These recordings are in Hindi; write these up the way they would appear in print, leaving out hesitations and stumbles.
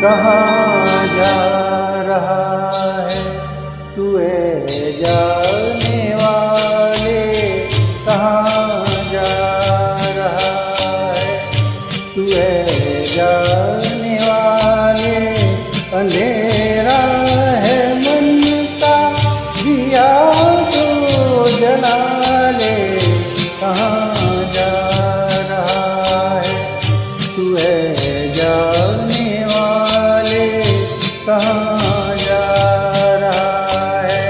कहाँ जा रहा है तू है जाने वाले, कहाँ जा रहा है तू है जाने वाले। अंधेरा है मन का दिया तो जला ले, कहाँ जा रहा है तू है जाने वाले, कहाँ जा रहा है।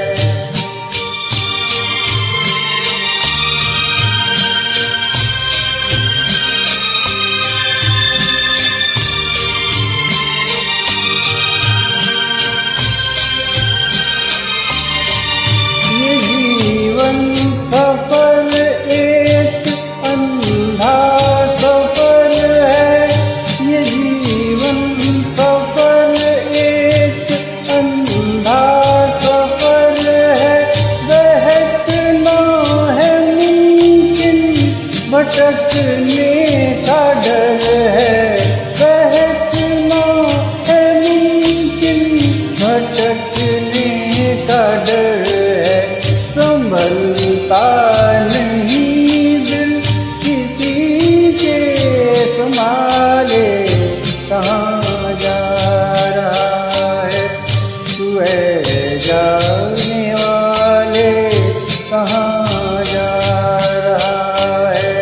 ये जीवन सफर एक अंधा सफर है, ये जीवन सफर एक अंधा सफर है। बहकना है मुमकिन, भटकने का डर है। बहकना है मुमकिन, भटकने का डर है। संभलता नहीं दिल किसी के संभाले, कहाँ जा रहा है तू है जाने वाले, कहाँ जा रहा है।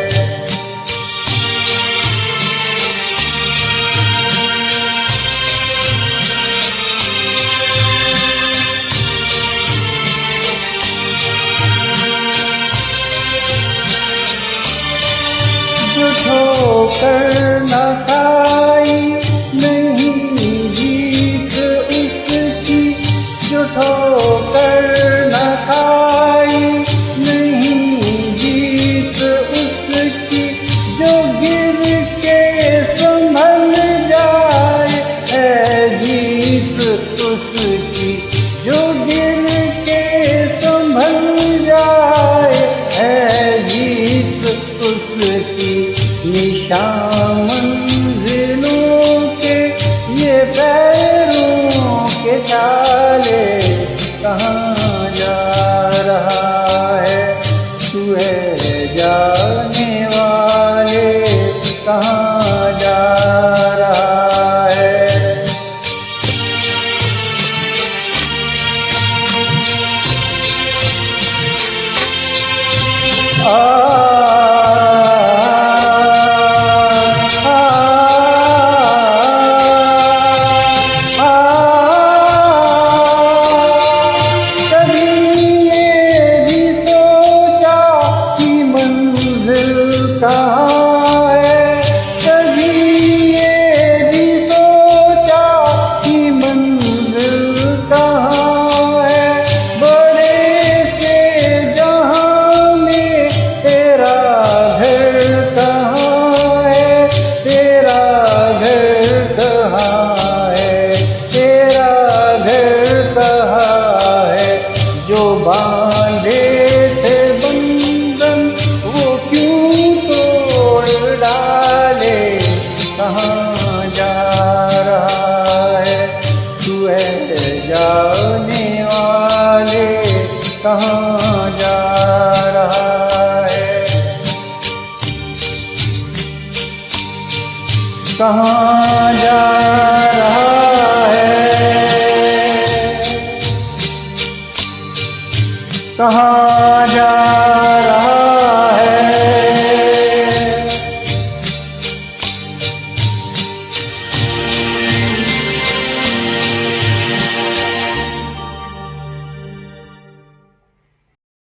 जो ठोकर न खाई नहीं जीत उसकी, जो ठोकर न खाई नहीं जीत उसकी। जो गिर के संभल जाए है जीत उसकी, जो गिर के संभल जाए है जीत उसकी। निशान मंजिलों के ये पैरों के छाले, कहाँ जा रहा है तू है जाने वाले, कहाँ जा रहा है। कहाँ है कभी ये भी सोचा कि मंजिल कहाँ है। बड़े से जहां में तेरा घर कहाँ है, तेरा घर कहाँ है, तेरा घर कहाँ है। जो बांधे थे बंधन वो क्यों तोड़ डाले, कहाँ जा रहा है तू है जाने वाले, कहाँ